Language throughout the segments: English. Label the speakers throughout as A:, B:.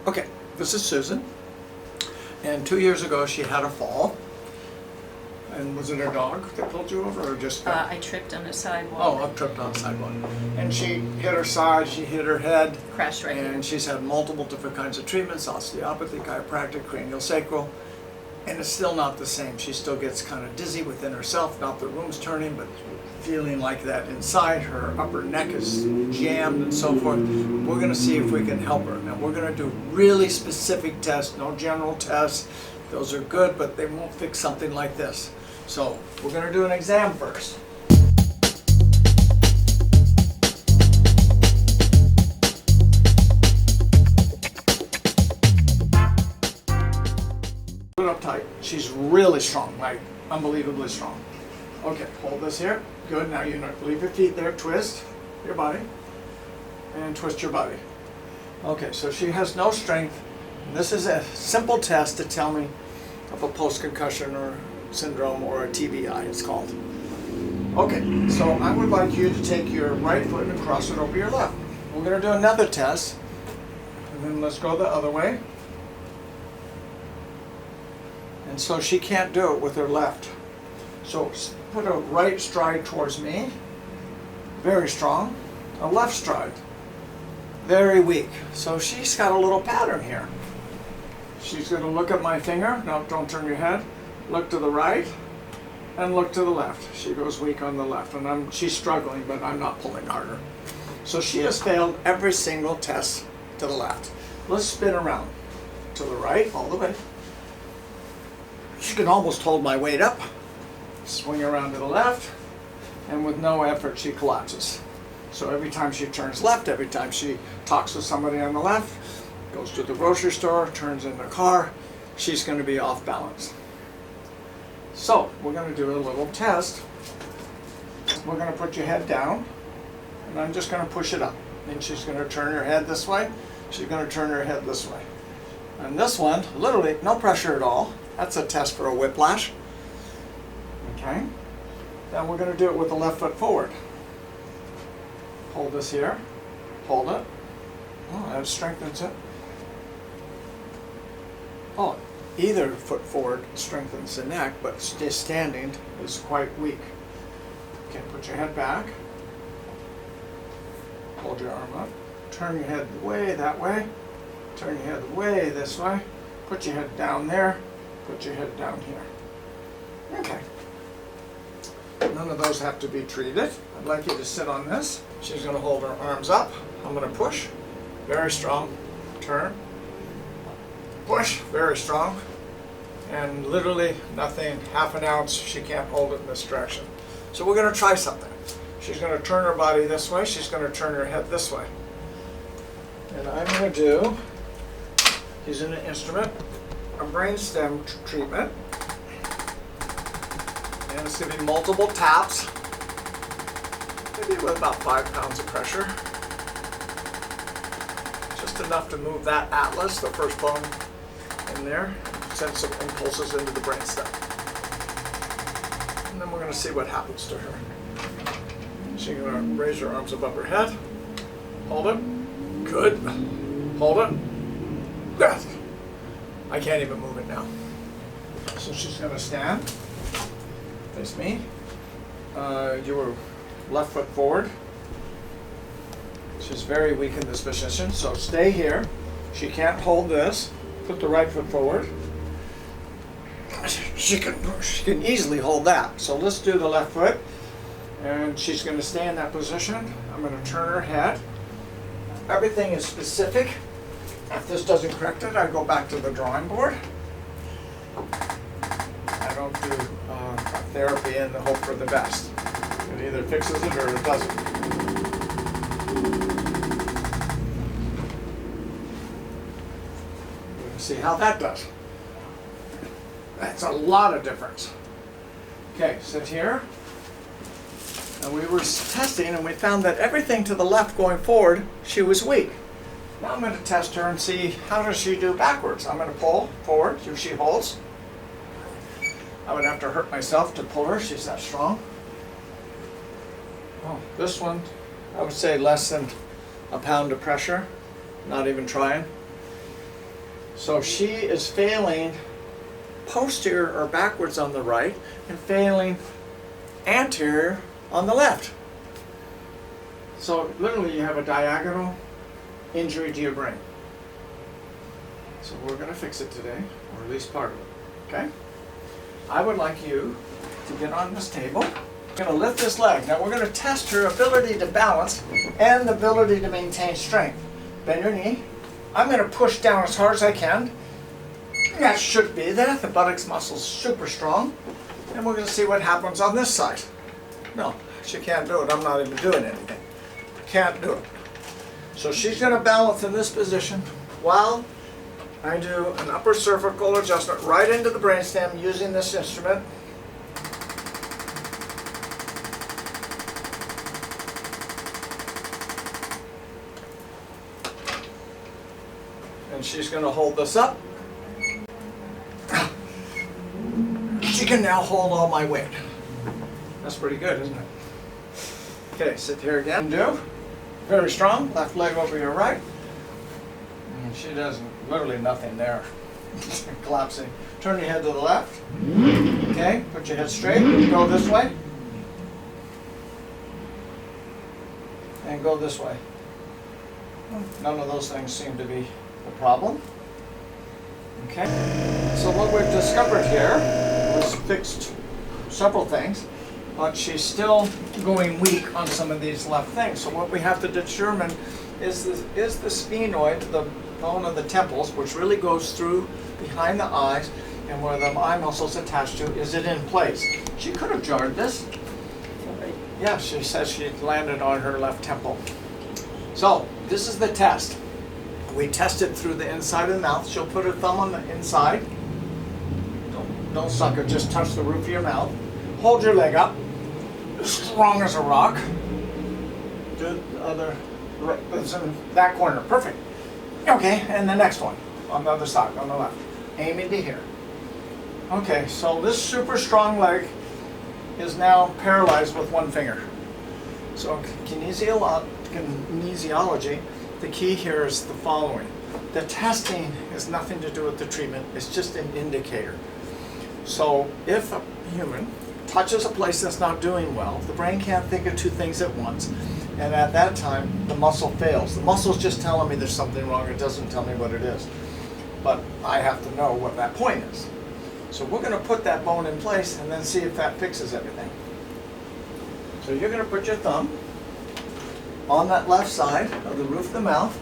A: Okay, this is Susan, and 2 years ago she had a fall. And was it her dog that pulled you over, or just?
B: I tripped on the sidewalk.
A: Oh, I tripped on the sidewalk. And she hit her side, she hit her head.
B: Crashed right here.
A: And she's had multiple different kinds of treatments, osteopathy, chiropractic, craniosacral, and it's still not the same. She still gets kind of dizzy within herself, not the room's turning, but feeling like that inside. Her upper neck is jammed and so forth. We're gonna see if we can help her. Now we're gonna do really specific tests, no general tests. Those are good, but they won't fix something like this. So we're going to do an exam first. Put it up tight. She's really strong, like unbelievably strong. Okay, hold this here. Good. Now you leave your feet there. Twist your body and twist your body. Okay, so she has no strength. This is a simple test to tell me of a post-concussion or syndrome, or a TBI it's called. Okay, so I would like you to take your right foot and cross it over your left. We're going to do another test, and then let's go the other way. And so she can't do it with her left. So put a right stride towards me, very strong. A left stride, very weak. So she's got a little pattern here. She's going to look at my finger. No, don't turn your head. Look to the right and look to the left. She goes weak on the left, and she's struggling, but I'm not pulling harder. So she has failed every single test to the left. Let's spin around to the right all the way. She can almost hold my weight up. Swing around to the left, and with no effort she collapses. So every time she turns left, every time she talks to somebody on the left, goes to the grocery store, turns in the car, she's going to be off balance. So we're going to do a little test. We're going to put your head down, and I'm just going to push it up. And she's going to turn her head this way. She's going to turn her head this way. And this one, literally no pressure at all. That's a test for a whiplash. Okay. Then we're going to do it with the left foot forward. Hold this here. Hold it. Oh, that strengthens it. Oh, either foot forward strengthens the neck, but just standing is quite weak. Okay, put your head back. Hold your arm up. Turn your head way that way. Turn your head way this way. Put your head down there. Put your head down here. Okay. None of those have to be treated. I'd like you to sit on this. She's going to hold her arms up. I'm going to push. Very strong. Turn. Push. Very strong. And literally nothing, half an ounce, she can't hold it in this direction. So we're going to try something. She's going to turn her body this way. She's going to turn her head this way. And I'm going to do, using an instrument, a brainstem treatment. And it's going to be multiple taps, maybe with about 5 pounds of pressure. Just enough to move that atlas, the first bone in there, send some impulses into the brainstem. And then we're going to see what happens to her. She's going to raise her arms above her head. Hold it. Good. Hold it. Good. I can't even move it now. So she's going to stand. Face me. Your left foot forward. She's very weak in this position, so stay here. She can't hold this. Put the right foot forward. She can easily hold that. So let's do the left foot. And she's going to stay in that position. I'm going to turn her head. Everything is specific. If this doesn't correct it, I go back to the drawing board. I don't do therapy in the hope for the best. It either fixes it or it doesn't. We're going to see how that does. That's a lot of difference. Okay, sit here. And we were testing and we found that everything to the left going forward, she was weak. Now I'm going to test her and see how does she do backwards. I'm going to pull forward, see if she holds. I would have to hurt myself to pull her, she's that strong. Oh, this one, I would say less than a pound of pressure, not even trying. So she is failing posterior or backwards on the right and failing anterior on the left. So literally you have a diagonal injury to your brain. So we're going to fix it today, or at least part of it, okay? I would like you to get on this table. We're going to lift this leg. Now we're going to test her ability to balance and the ability to maintain strength. Bend your knee. I'm going to push down as hard as I can. That should be there. The buttocks muscle's super strong. And we're going to see what happens on this side. No, she can't do it. I'm not even doing anything. Can't do it. So she's going to balance in this position while I do an upper cervical adjustment right into the brainstem using this instrument. And she's going to hold this up. She can now hold all my weight. That's pretty good, isn't it? Okay, sit here again. Do. Very strong. Left leg over your right. And she does literally nothing there. Collapsing. Turn your head to the left. Okay, put your head straight. Go this way. And go this way. None of those things seem to be a problem. Okay. So what we've discovered here was fixed several things, but she's still going weak on some of these left things. So what we have to determine is the sphenoid, the bone of the temples, which really goes through behind the eyes and where the eye muscle's attached to, is it in place? She could have jarred this. Yeah, she says she landed on her left temple. So this is the test. We test it through the inside of the mouth. She'll put her thumb on the inside. Don't suck it, just touch the roof of your mouth. Hold your leg up, strong as a rock. Do the other, it's in that corner, perfect. Okay, and the next one, on the other side, on the left. Aim into here. Okay, so this super strong leg is now paralyzed with one finger. So kinesiology, the key here is the following. The testing has nothing to do with the treatment, it's just an indicator. So if a human touches a place that's not doing well, the brain can't think of two things at once, and at that time the muscle fails. The muscle's just telling me there's something wrong, it doesn't tell me what it is. But I have to know what that point is. So we're going to put that bone in place and then see if that fixes everything. So you're going to put your thumb on that left side of the roof of the mouth.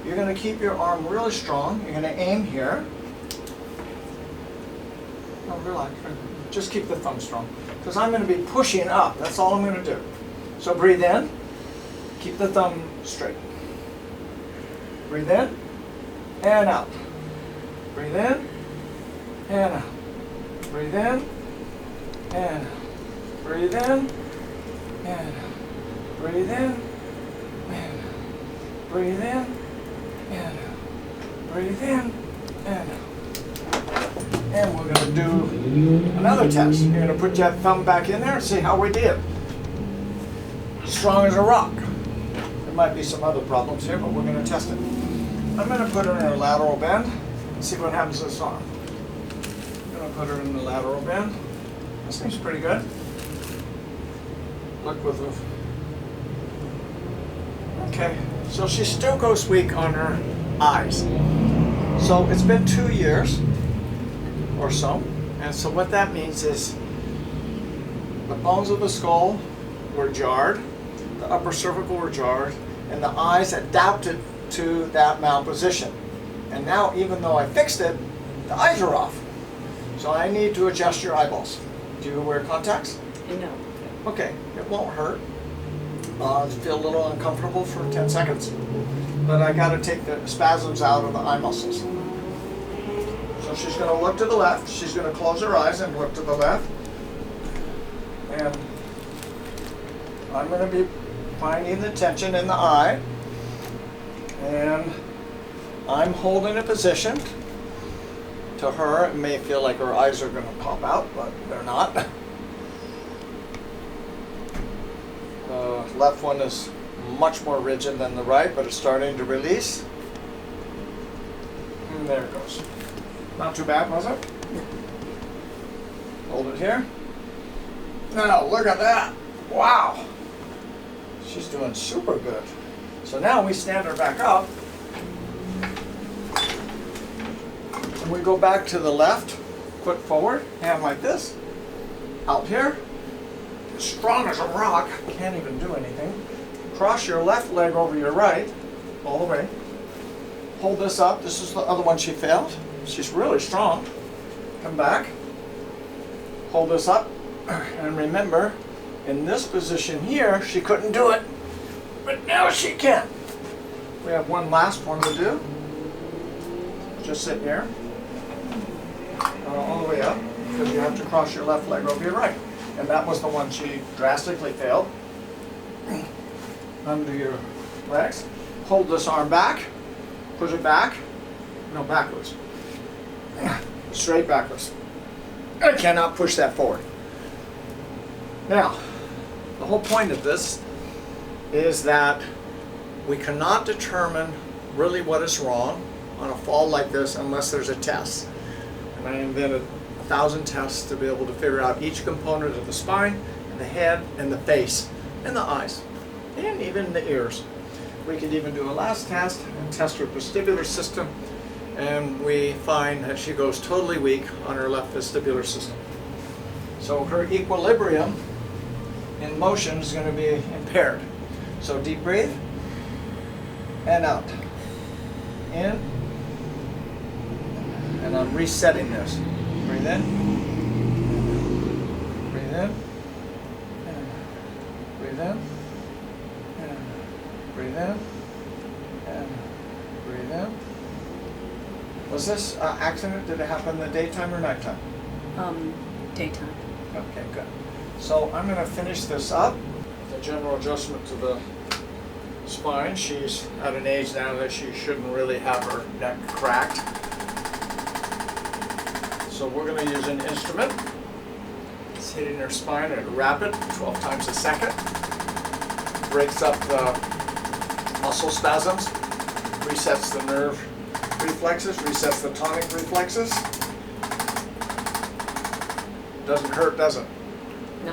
A: You're going to keep your arm really strong. You're going to aim here. Oh, relax. Just keep the thumb strong. Because I'm going to be pushing up. That's all I'm going to do. So breathe in. Keep the thumb straight. Breathe in and out. Breathe in and out. Breathe in and out. Breathe in and out. Breathe in and out. Breathe in and out. Breathe in and out. And we're going to do another test. You're going to put that thumb back in there and see how we did. Strong as a rock. There might be some other problems here, but we're going to test it. I'm going to put her in a lateral bend and see what happens to this arm. I'm going to put her in the lateral bend. This seems pretty good. Look with the... Okay, so she still goes weak on her eyes. So it's been 2 years or so, and so what that means is the bones of the skull were jarred, the upper cervical were jarred, and the eyes adapted to that malposition. And now, even though I fixed it, the eyes are off. So I need to adjust your eyeballs. Do you wear contacts?
B: No.
A: Okay, it won't hurt. Feel a little uncomfortable for 10 seconds. But I got to take the spasms out of the eye muscles. So she's going to look to the left. She's going to close her eyes and look to the left. And I'm going to be finding the tension in the eye. And I'm holding a position. To her, it may feel like her eyes are going to pop out, but they're not. The left one is much more rigid than the right, but it's starting to release. And there it goes. Not too bad, was it? Hold it here. Now, look at that. Wow. She's doing super good. So now we stand her back up. And we go back to the left, foot forward, hand like this. Out here. Strong as a rock. Can't even do anything. Cross your left leg over your right, all the way. Hold this up. This is the other one she failed. She's really strong. Come back. Hold this up. And remember, in this position here, she couldn't do it. But now she can. We have one last one to do. Just sit here. All the way up. Because you have to cross your left leg over your right. And that was the one she drastically failed. Under your legs. Hold this arm back. Push it back. No, backwards. Straight backwards. I cannot push that forward. Now, the whole point of this is that we cannot determine really what is wrong on a fall like this unless there's a test. And I invented 1,000 tests to be able to figure out each component of the spine, and the head, and the face, and the eyes, and even the ears. We could even do a last test and test her vestibular system, and we find that she goes totally weak on her left vestibular system. So her equilibrium in motion is going to be impaired. So deep breathe, and out. In, and I'm resetting this. Breathe in, breathe in, and breathe in, and breathe in, and breathe in. Was this accident, did it happen in the daytime or nighttime?
B: Daytime.
A: Okay, good. So I'm going to finish this up. The general adjustment to the spine. She's at an age now that she shouldn't really have her neck cracked. So we're going to use an instrument. It's hitting her spine at a rapid, 12 times a second. Breaks up the muscle spasms, resets the nerve reflexes, resets the tonic reflexes. Doesn't hurt, does it?
B: No.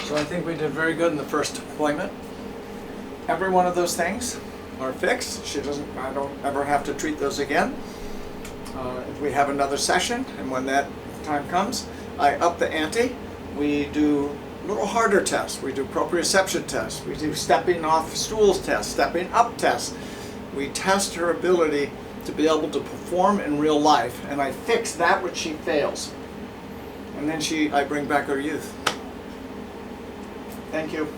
A: So I think we did very good in the first appointment. Every one of those things are fixed. I don't ever have to treat those again. If we have another session, and when that time comes, I up the ante. We do little harder tests. We do proprioception tests. We do stepping off stools tests, stepping up tests. We test her ability to be able to perform in real life, and I fix that which she fails. And then I bring back her youth. Thank you.